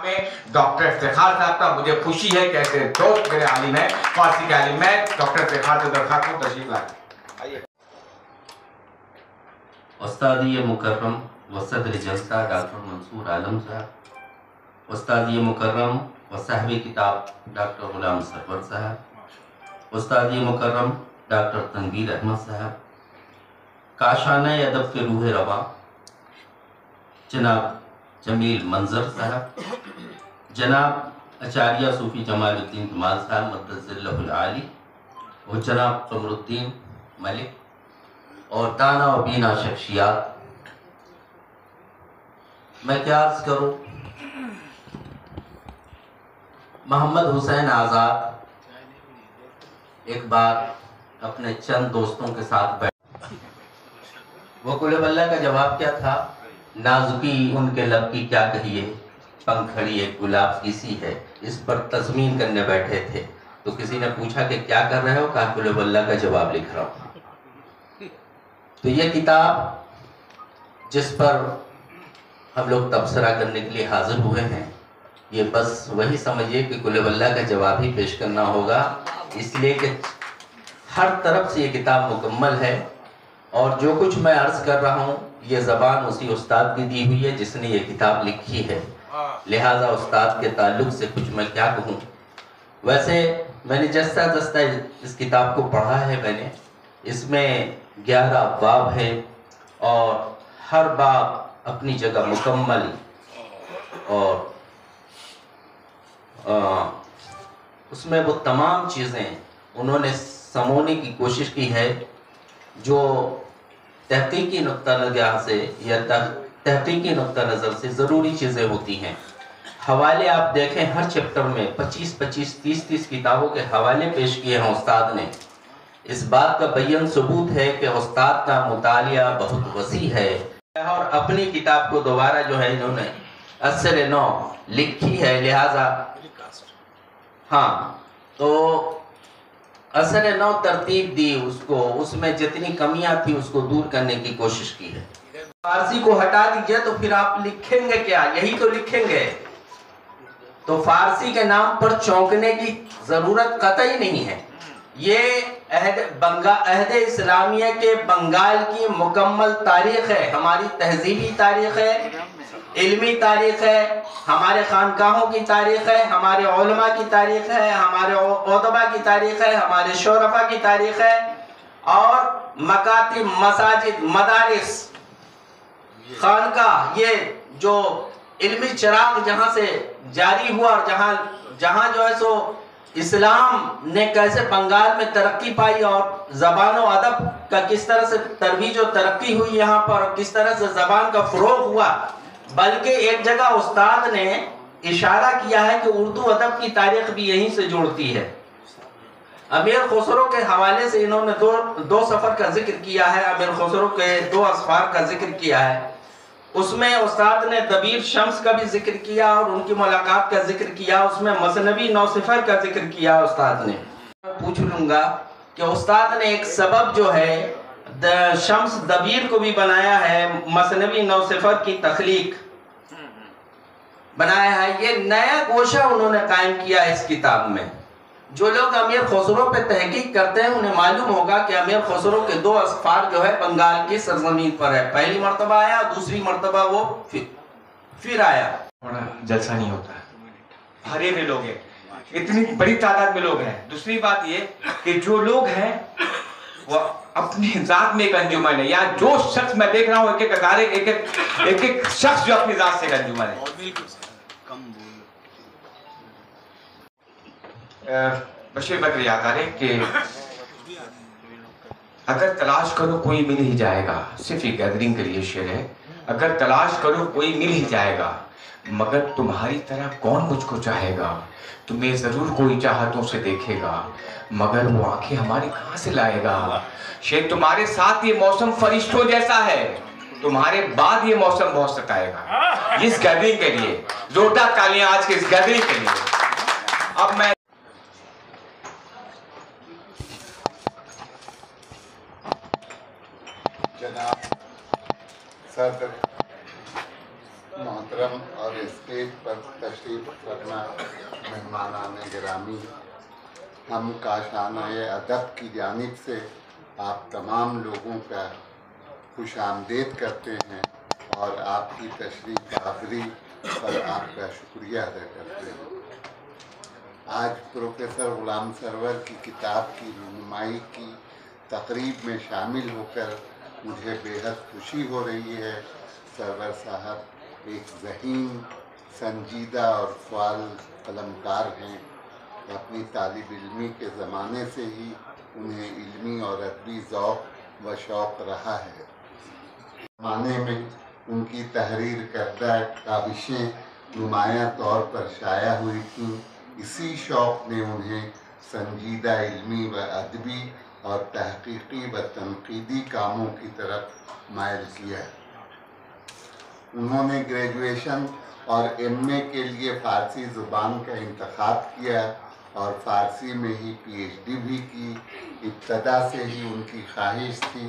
में डॉक्टर इफ्तिखार साहब का मुझे खुशी है कि ऐसे दोस्त मेरे आलिम है, फारसी के आलिम है, डॉक्टर इफ्तिखार से दरखास्त को तशरीफ लाए। उस्ताद-ए मुकर्रम व सदर जलसा डॉक्टर मंसूर आलम साहब, उस्ताद-ए मुकर्रम व साहिब किताब डॉक्टर गुलाम सरवर साहब, उस्ताद-ए मुकर्रम डॉक्टर तनवीर अहमद साहब, काशाना अदब के रूह रवा जनाब जमील मंजर साहब, जनाब आचार्य सूफी जमालुद्दीन कमाल साहब मद्दज़िल्लहुल आली और जनाब कमरुद्दीन मलिक और दाना व बीना शख्सियात। मैं क्या अर्ज़ करूँ, मोहम्मद हुसैन आज़ाद एक बार अपने चंद दोस्तों के साथ बैठे, वो कुल्ले का जवाब क्या था, नाजुकी उनके लब की क्या कहिए, पंखड़ी एक गुलाब की सी है, इस पर तज़मीन करने बैठे थे। तो किसी ने पूछा कि क्या कर रहे हो, कहा कुल्ले का जवाब लिख रहा हूँ। तो ये किताब जिस पर हम लोग तबसरा करने के लिए हाजिर हुए हैं, ये बस वही समझिए कि कुल्ले का जवाब ही पेश करना होगा, इसलिए कि हर तरफ से ये किताब मुकम्मल है और जो कुछ मैं अर्ज़ कर रहा हूँ ये ज़बान उसी उस्ताद की दी हुई है जिसने ये किताब लिखी है, लिहाजा उस्ताद के ताल्लुक़ से कुछ मैं क्या कहूँ। वैसे मैंने जस्ता जस्ता इस किताब को पढ़ा है, मैंने इसमें 11 बाब है और हर बाब अपनी जगह मुकम्मल और उसमें वो तमाम चीज़ें उन्होंने समोने की कोशिश की है जो तहकीकी नुक्ता नज़र से या तहकीकी नुक्ता नज़र से ज़रूरी चीज़ें होती हैं। हवाले आप देखें, हर चैप्टर में 25-25, 30-30 किताबों के हवाले पेश किए हैं उस्ताद ने। इस बात का बय्यन सबूत है कि उस्ताद का मुतालिया बहुत वसी है और अपनी किताब को दोबारा जो है इन्होंने असर नौ लिखी है, लिहाजा हाँ तो असर नौ तरतीब दी उसको, उसमें जितनी कमियां थी उसको दूर करने की कोशिश की है। फारसी को हटा दीजिए तो फिर आप लिखेंगे क्या, यही तो लिखेंगे। तो फारसी के नाम पर चौंकने की जरूरत कतई नहीं है। ये अहद इस्लामिया के बंगाल की मुकम्मल तारीख है, हमारी तहजीबी तारीख है, इल्मी तारीख है, हमारे खानकाहों की तारीख है, हमारे उलमा की तारीख है, हमारे उदबा की तारीख है, हमारे शोरफा की तारीख है और मकातिब, मसाजिद, मदारिस, खानका, ये जो इल्मी चिराग जहाँ से जारी हुआ और जहाँ जो है सो इस्लाम ने कैसे बंगाल में तरक्की पाई और ज़बान व अदब का किस तरह से तरवीज और तरक्की हुई यहाँ पर, किस तरह से ज़बान का फ़रोग़ हुआ। बल्कि एक जगह उस्ताद ने इशारा किया है कि उर्दू अदब की तारीख भी यहीं से जुड़ती है। अमीर खुसरो के हवाले से इन्होंने दो सफ़र का जिक्र किया है, अमीर खुसरो के 2 असफार का जिक्र किया है। उसमें उस्ताद ने दबीर शम्स का भी जिक्र किया और उनकी मुलाकात का जिक्र किया, उसमें मसनवी नौसिफर का जिक्र किया उस्ताद ने। मैं पूछ लूँगा कि उस्ताद ने एक सबब जो है शम्स दबीर को भी बनाया है, मसनवी नौसिफर की तख्लीक बनाया है, ये नया गोशा उन्होंने कायम किया इस किताब में। जो लोग अमीर खुसरो पे तहकीक करते हैं उन्हें मालूम होगा कि अमीर खुसरो के 2 असफार जो है बंगाल की सरजमीन पर है। पहली मरतबा आया, दूसरी मरतबा वो फिर आया। बड़ा जलसा नहीं होता है, भरे हुए लोग हैं, इतनी बड़ी तादाद में लोग हैं। दूसरी बात ये कि जो लोग हैं वो अपनी जात में एक अंजुमन है, या जो शख्स मैं देख रहा हूँ एक एक शख्स जो अपनी जात से एक अंजुमन है। बशीर बकरी याद आ रहे कि अगर तलाश करो कोई मिल ही जाएगा, सिर्फ एक गैदरिंग के लिए शेर है, अगर तलाश करो कोई मिल ही जाएगा, मगर तुम्हारी तरह कौन मुझको चाहेगा, तुम्हें जरूर कोई चाहतों से देखेगा, मगर वो आंखें हमारी कहाँ से लाएगा। शेर तुम्हारे साथ ये मौसम फरिश्तों जैसा है, तुम्हारे बाद ये मौसम बहुत सताएगा। इस गैदरिंग के लिए जोरदार तालियां आज के इस गैदरिंग के लिए। अब मैं जनाब सदर मोहतरम और स्टेज पर तशरीफ़ फरमा, मेहमानान गिरामी, हम काशानाए अदब की जानिब से आप तमाम लोगों का खुश आमदेद करते हैं और आपकी तशरीफ़ आवरी पर आपका शुक्रिया अदा करते हैं। आज प्रोफेसर ग़ुलाम सरवर की किताब की रुनुमाई की तकरीब में शामिल होकर मुझे बेहद खुशी हो रही है। सरवर साहब एक ज़हीन, संजीदा और फ़ाल कलमकार हैं। अपनी तालिब इल्मी के ज़माने से ही उन्हें इल्मी और अदबी ज़ौक़ व शौक़ रहा है। ज़माने में उनकी तहरीर करदा काविशें नुमायाँ तौर पर शाया हुई थीं। इसी शौक़ ने उन्हें संजीदा इल्मी व अदबी और तहक़ीक़ी व तनक़ीदी कामों की तरफ माइल किया। उन्होंने ग्रेजुएशन और एमए के लिए फ़ारसी ज़ुबान का इंतख़ाब किया और फ़ारसी में ही पीएचडी भी की। इब्तदा से ही उनकी ख्वाहिश थी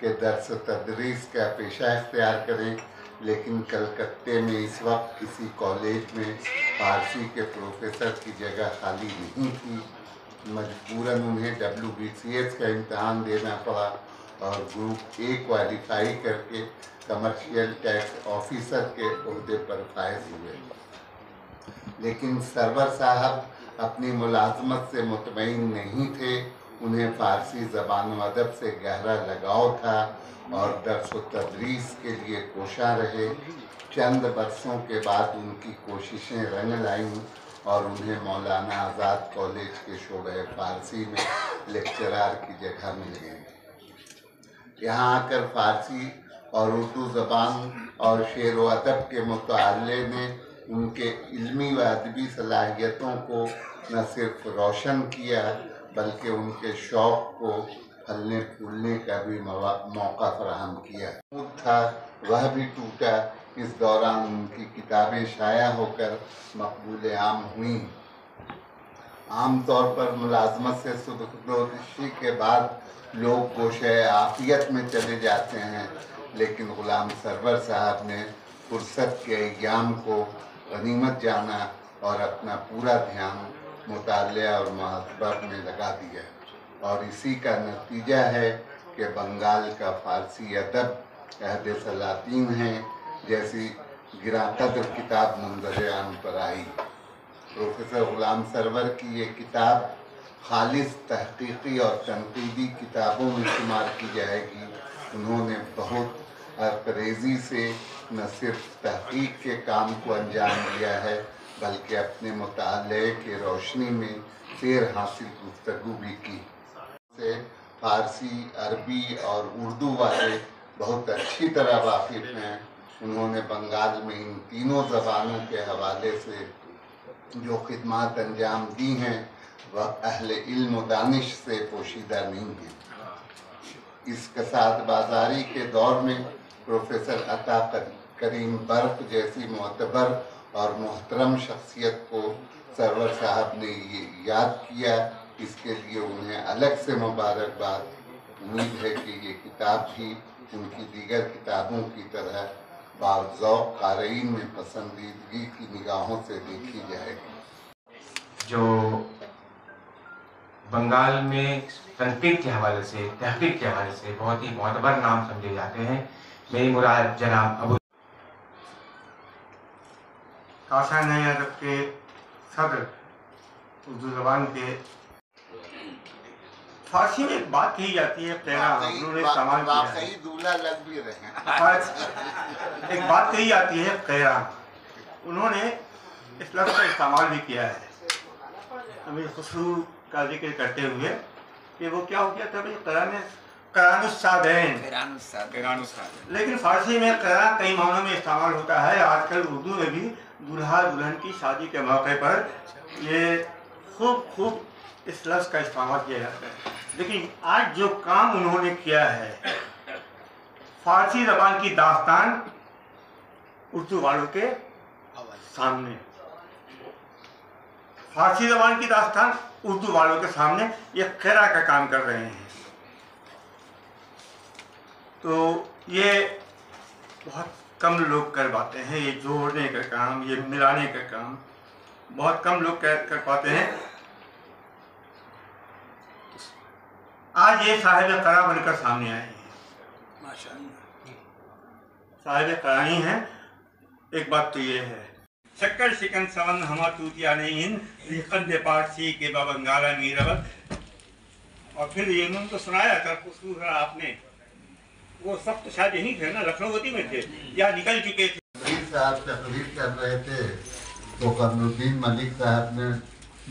कि दर्स तदरीस का पेशा इख्तियार करें, लेकिन कलकत्ते में इस वक्त किसी कॉलेज में फ़ारसी के प्रोफेसर की जगह खाली नहीं थी। मजबूरन उन्हें WBCS का इम्तहान देना पड़ा और ग्रुप ए क्वालिफाई करके कमर्शियल टैक्स ऑफिसर के ओहदे पर फायज हुए। लेकिन सरवर साहब अपनी मुलाजमत से मुतमईन नहीं थे। उन्हें फ़ारसी ज़बान व अदब से गहरा लगाव था और दर्स व तदरीस के लिए कोशा रहे। चंद बरसों के बाद उनकी कोशिशें रंग लाईं और उन्हें मौलाना आज़ाद कॉलेज के शोबे फ़ारसी में लेक्चरार की जगह मिल गई। यहाँ आकर फ़ारसी और उर्दू ज़बान और शेर व अदब के मुताले ने उनके इल्मी व अदबी सलाहियतों को न सिर्फ रोशन किया बल्कि उनके शौक़ को फलने फूलने का भी मौका फराहम किया था। वह भी टूटा। इस दौरान उनकी किताबें शाया होकर मकबूल आम हुई। आम तौर पर मुलाजमत से सुबकदोशी के बाद लोग गोशे आफियत में चले जाते हैं, लेकिन ग़ुलाम सरवर साहब ने फुर्सत के अय्याम को गनीमत जाना और अपना पूरा ध्यान मुतालिया और मुहब्बत में लगा दिया। और इसी का नतीजा है कि बंगाल का फ़ारसी अदब अहद सलातीन है जैसी गिराकद्र किताब मुंज़र आम पर आई। प्रोफेसर ग़ुलाम सरवर की ये किताब खालिस तहक़ीक़ी और तनक़ीदी किताबों में शुमार की जाएगी। उन्होंने बहुत अरकरेज़ी से न सिर्फ तहक़ीक़ के काम को अंजाम दिया है बल्कि अपने मुताले के रोशनी में फेर हासिल गुफ्तगू भी की। से फ़ारसी, अरबी और उर्दू वाले बहुत अच्छी तरह वाकिफ़ हैं। उन्होंने बंगाल में इन तीनों ज़बानों के हवाले से जो खिदमात अंजाम दी हैं वह अहले इल्म व दानिश से पोशीदा नहीं हैं। इस कसाद बाजारी के दौर में प्रोफेसर अता करीम बर्क जैसी मोतबर और मोहतरम शख्सियत को सरवर साहब ने ये याद किया। इसके लिए उन्हें अलग से मुबारकबाद। उम्मीद है कि ये किताब भी उनकी दीगर किताबों की तरह बाज़ौक़ क़ारीन में पसंदीदगी की निगाहों से देखी जाएगी। जो बंगाल में तनक़ीद के हवाले से, तहक़ीक़ के हवाले से बहुत ही मोतबर नाम समझे जाते हैं। मेरी मुराद जनाब अबू काशानाए अदब के सदर उर्दू ज़बान के फारसी में एक बात कही जाती है, उन्होंने इस्तेमाल किया है। दूल्हा लग भी रहे हैं। एक बात कही जाती है कैरा, उन्होंने इस लफ्ज़ का इस्तेमाल भी किया है अमीर खुसरू का जिक्र करते हुए कि वो क्या हो गया था भाई करानुस्सादैन, लेकिन फारसी में करा कई मानों में इस्तेमाल होता है। आजकल उर्दू में भी दूल्हा दुल्हन की शादी के मौके पर ये खूब इस लफ्ज़ का इस्तेमाल किया जाता है। लेकिन आज जो काम उन्होंने किया है, फारसी ज़बान की दास्तान उर्दू वालों के सामने, फारसी ज़बान की दास्तान उर्दू वालों के सामने ये क़िरा का काम कर रहे हैं। तो ये बहुत कम लोग कर पाते हैं, ये जोड़ने का काम, ये मिलाने का काम। बहुत कम लोग कर पाते हैं। आज ये साहिब करा बनकर सामने आए हैं, माशाअल्लाह साहिब करा ही हैं। एक बात तो ये है, शक्कर शिकन सवन हमा तूतिया नहीं इन लिखन दे पारसी के बाबंगाला मीरवत। और फिर ये उन्होंने सुनाया था आपने, वो सब तो शायद यहीं थे ना, लखनऊवती में थे या निकल चुके थे। तकरीर साहब तकरीर कर रहे थे तो कमरुद्दीन मलिक साहब ने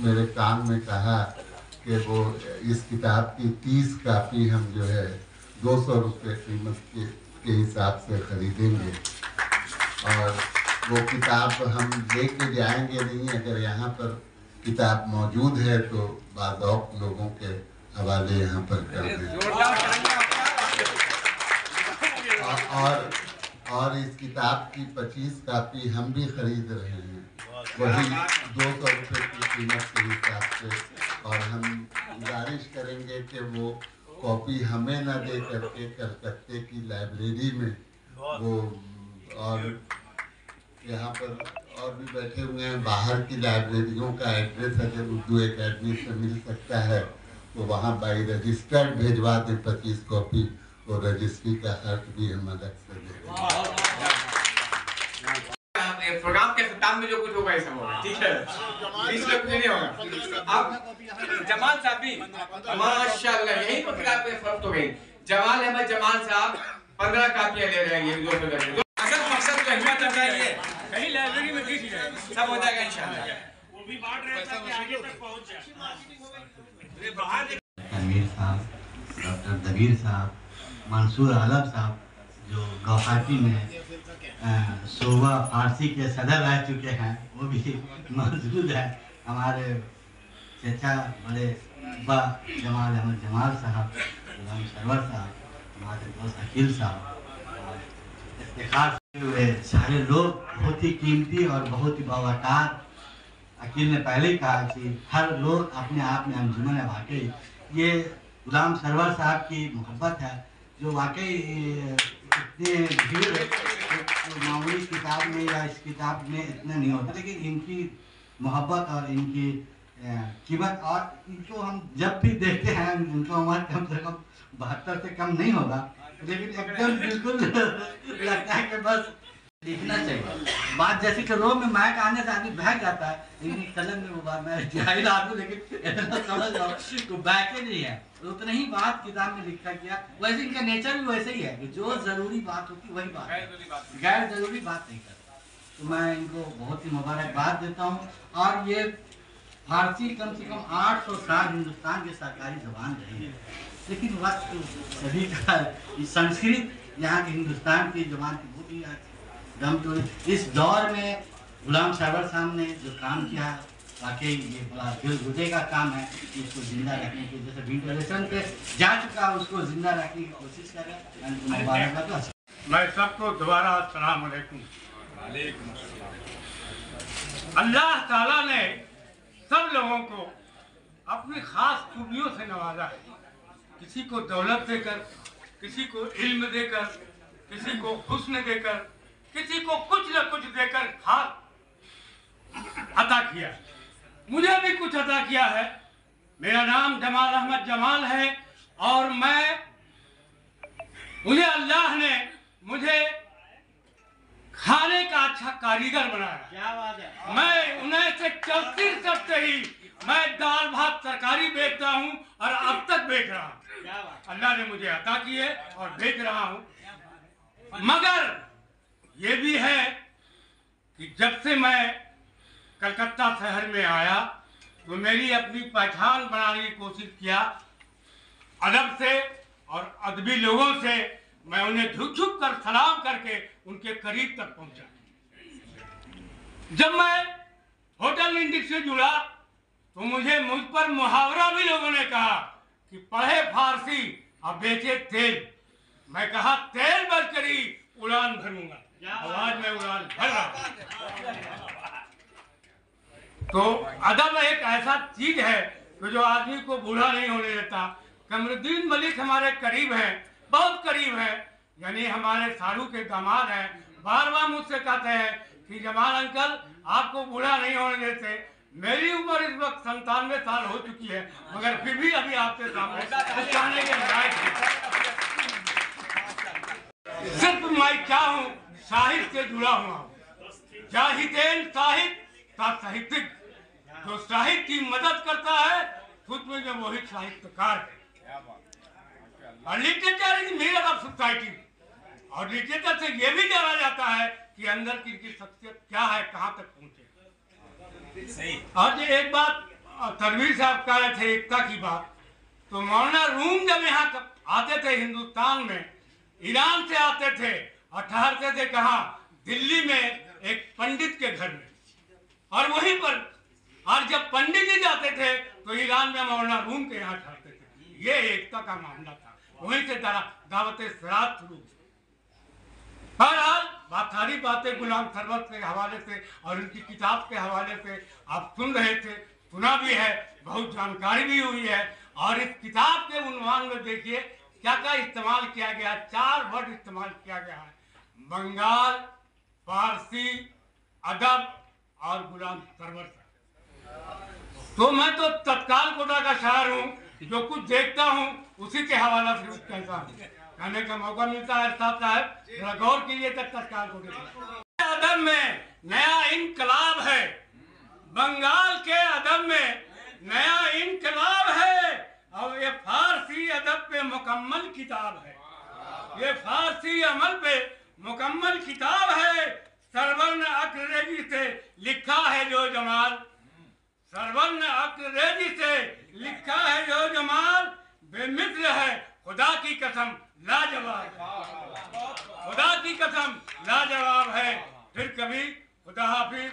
मेरे कान में कहा कि वो इस किताब की 30 कापी हम जो है 200 रुपये कीमत के हिसाब से खरीदेंगे और वो किताब हम लेके जाएंगे नहीं। अगर यहाँ पर किताब मौजूद है तो बाज़ौक़ लोगों के हवाले यहाँ पर कर दें। और इस किताब की 25 कापी हम भी खरीद रहे हैं, वही 200 रुपये की कीमत के हिसाब से। और हम गुजारिश करेंगे कि वो कॉपी हमें न दे करके कलकत्ते की लाइब्रेरी में वो, और यहाँ पर और भी बैठे हुए हैं, बाहर की लाइब्रेरियों का एड्रेस अगर उर्दू एकेडमी से मिल सकता है तो वहाँ बाई रजिस्टर्ड भेजवा दें 25 कॉपी, और रजिस्ट्री का खर्च भी हम अलग से दें। प्रोग्राम के खिताब में जो कुछ होगा ऐसा होगा, ठीक है, इसलिए कुछ नहीं होगा। अब जमाल साहब भी माशाल्लाह, यही तो फिर आपके फर्क हो गई। जमाल अहमद जमाल साहब 15 कापियां ले रहे हैं, ये 200 अगर मकसद का हिम्मत आ जाइए कहीं लाइब्रेरी में दी जाए, सब हो जाएगा इंशाल्लाह। वो भी बांट रहे हैं कि आगे तक पहुंच जाए। अमीर साहब, डॉक्टर दबीर साहब, मंसूर आलम साहब जो गुवाहाटी में शोभा फारसी के सदर रह चुके हैं, वो भी मौजूद है। हमारे चचा बड़े अब्बा जमाल अहमद जमाल साहब, गुलाम सरवर साहब, हमारे दोस्त अकील साहब, इफ्तिखार हुए सारे लोग बहुत ही कीमती और बहुत ही बावकार। अकील ने पहले ही कहा कि हर लोग अपने आप में अंजुमन है। वाकई ये गुलाम सरवर साहब की मोहब्बत है जो वाकई इतने भीड़ मामूली किताब में या इस किताब में इतना नहीं होता, लेकिन इनकी मोहब्बत और इनकी कीमत, और इनको हम जब भी देखते हैं, इनका उम्र कम से कम 72 से कम नहीं होगा, लेकिन एकदम बिल्कुल लगता है कि बस लिखना चाहिए। बात जैसे कि रोम में मैक आने से आदमी बहक जाता है, लेकिन कलम में वो बात मैं जाहिर आदमी, लेकिन इतना समझ लो तो बहक ही नहीं है, उतना ही बात किताब में लिखा गया। वैसे इनका नेचर भी वैसे ही है कि जो जरूरी बात होती वही बात, गैर जरूरी बात नहीं करता। तो मैं इनको बहुत ही मुबारकबाद देता हूँ। और ये फारसी कम से कम 800 साल हिंदुस्तान की सरकारी जबान रही है, लेकिन वक्त सभी का संस्कृत यहाँ के हिंदुस्तान की जबान की बहुत ही दम तो इस दौर में गुलाम सरवर साहब ने जो काम किया, वाकई ये बड़ा दिल गुदे का काम है कि इसको जिंदा रखने की, जैसे विंटरेशन पे जा चुका उसको जिंदा रखने की कोशिश कर रहे हैं। मैं सबको दोबारा अस्सलाम वालेकुम। अल्लाह ताला ने सब लोगों को अपनी खास खूबियों से नवाजा है, किसी को दौलत देकर, किसी को इल्म देकर, किसी को हुस्न देकर, किसी को कुछ न कुछ देकर खास अता किया। मुझे भी कुछ अता किया है। मेरा नाम जमाल अहमद जमाल है और मुझे अल्लाह ने मुझे खाने का अच्छा कारीगर बनाया। क्या बात है। मैं उन्हें से चलते चलते ही मैं दाल भात तरकारी बेचता हूँ और अब तक बेच रहा हूँ। अल्लाह ने मुझे अता किए और बेच रहा हूँ। मगर ये भी है कि जब से मैं कलकत्ता शहर में आया तो मेरी अपनी पहचान बनाने की कोशिश किया। अदब से और अदबी लोगों से मैं उन्हें झुक झुक कर सलाम करके उनके करीब तक पहुंचा। जब मैं होटल इंडस्ट्री से जुड़ा तो मुझ पर मुहावरा भी लोगों ने कहा कि पढ़े फारसी और बेचे तेल। मैं कहा तेल बच करी उड़ान भरूंगा। आवाज में उड़ान भर रहा। तो अदब एक ऐसा चीज है कि जो आदमी को बूढ़ा नहीं होने देता। कमरुद्दीन मलिक हमारे करीब हैं, बहुत करीब हैं, यानी हमारे सारू के दामाद हैं। बार बार मुझसे कहते हैं कि जमाल अंकल आपको बूढ़ा नहीं होने देते। मेरी उम्र इस वक्त 97 साल हो चुकी है, मगर फिर भी अभी आपके सामने कुछ कहने के लायक हूं। सिर्फ मैं क्या हूँ, साहित्य से जुड़ा हुआ हूँ। जाहिदेन साहित्यिक, जो साहित्य की मदद करता है खुद में जो वही साहित्यकार है। और literature is mirror of society, और लिटरेचर से ये भी जाना जाता है कि अंदर की शख्सियत क्या है, कहाँ तक पहुंचे। और एक बात तनवीर साहब कह रहे थे एकता की बात, तो मौलाना रूम जब यहाँ आते थे हिंदुस्तान में, ईरान से आते थे और ठहरते थे कहाँ, दिल्ली में एक पंडित के घर में, और वहीं पर, और जब पंडित जी जाते थे तो ईरान में मौलाना रूम के यहाँ ठहरते थे। ये एकता का मामला था, वहीं से दावत सिरात शुरू। बहरहाल सारी बातें गुलाम सरवत के हवाले से और उनकी किताब के हवाले से आप सुन रहे थे, सुना भी है, बहुत जानकारी भी हुई है। और इस किताब के उन्वान में देखिए क्या क्या इस्तेमाल किया गया, 4 वर्ड इस्तेमाल किया गया है, बंगाल, फारसी, अदब और गुलाम सरवत। तो मैं तो तत्काल कोटा का शायर हूँ, जो कुछ देखता हूँ उसी के हवाला से कहता हूँ, कहने का मौका मिलता है। साहब थोड़ा गौर कीजिए तत्काल कोटे। अदब में नया इनकलाब है, बंगाल के अदब में नया इनकलाब है, और ये फारसी अदब पे मुकम्मल किताब है, ये फारसी अमल पे मुकम्मल किताब है। सरवर्ण अक्रेजी से लिखा है जो जमाल, सरवर्ण अक्रेजी से लिखा है जो जमाल, बेमिस्ल है खुदा की कसम लाजवाब, खुदा की कसम लाजवाब है। फिर कभी खुदा हाफिज।